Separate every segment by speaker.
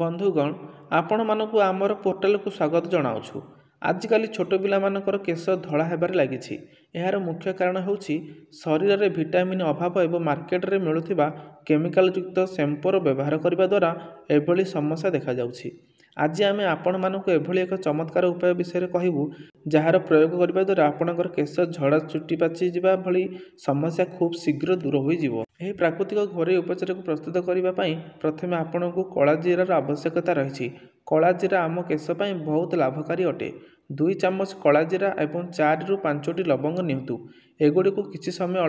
Speaker 1: बंधुगण आपण मानक आमर पोर्टाल को स्वागत जनावु। आजिकल छोट पिलामानकर केश धड़ा हेबार लगी। यार मुख्य कारण होछि शरीर में विटामिन अभाव एवं मार्केट रे मिलुथिबा केमिकल युक्त शैम्पूर व्यवहार करने द्वारा एभली समस्या देखा जाउछि। आज आम आपण मानक एभली एक चमत्कार उपाय विषय कहबू जार प्रयोग करने द्वारा आपणकर केश झड़ा चुट्टी पाची जावा भली समस्या खूब शीघ्र दूर हो जिवो। एही प्राकृतिक घरोई उपचार को प्रस्तुत करने प्रथमे आपण को कला जीरार आवश्यकता रही। कला जीरा आम केश पई बहुत लाभकारी अटे। 2 चामच कला जीरा एवं 4 रु 5टी लवंग नियंतु। एगुड़ी को किसी समय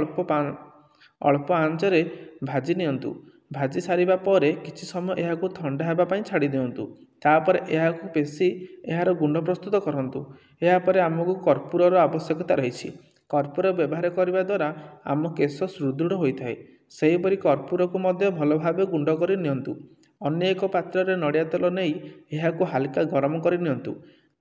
Speaker 1: अल्प आंचरे भाजी नियंतु। भाजी सारिबा परे किछि समय यहाकू ठंडा हेबा पई छाड़ी दियंतु। तापर यहाकू पेशी यार गुंड प्रस्तुत करंतु। या परे आमको कर्पूरर आवश्यकता रही। कर्पूर व्यवहार करने द्वारा आम केश सुदृढ़ होता है। सेहीपरि कर्पूर को मध्य भल भाव गुंड कर नियंतु। अन्य एक पात्र रे नड़िया तेल नहीं यहाकू हल्का गरम कर नियंतु।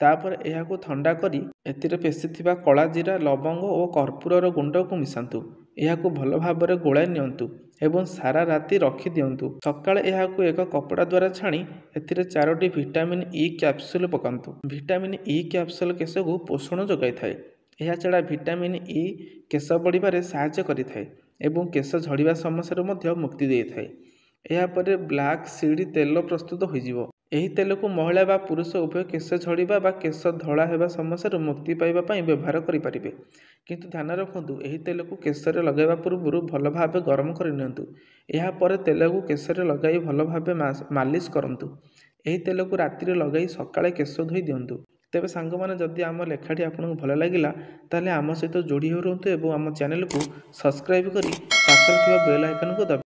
Speaker 1: तापर यहाकू ठंडा करी एतिरे पेशी थिबा कला जीरा लवंग और कर्पूरर गुंड को मिसांतु। यहाकू भल भाव रे गोलाई नियंतु एवं सारा राति रखी दियंतु। सकाळे यहाकू एक कपड़ा द्वारा छाणी एतिरे 4टी विटामिन ई कैप्सूल पकांतु। विटामिन ई कैप्सूल केश को पोषण जोगाई थाए। यह छड़ा विटामिन ई केश बढ़िबारे सहायता करिथाए एवं केश झड़िबा समस्या मध्य मुक्ति देइथाए। या परे ब्लैक सीड तेल प्रस्तुत होइजिवो। एही तेल को महिला बा पुरुष उभय केश झड़िबा बा केश धड़ा हेबा समस्या मुक्ति पाइबा पई व्यवहार करि परिबे। किंतु ध्यान रखंतु एही तेल को केश रे लगाइबा पूर्व भल भाव गरम कर नियंतु। या परे तेल को केश रे लगाई भल भाव मालिश करंतु। एही तेल को राति रे लगाई सकाळे केश धोई दियंतु। तेबे सांग माने जदि आम लेखाटी आपको भल लगिला ताले आम सहित जोड़ी हो रहंतु एवं आम चैनल को सब्सक्राइब करी पाखरे थिबा बेल आइकन को दबाइए।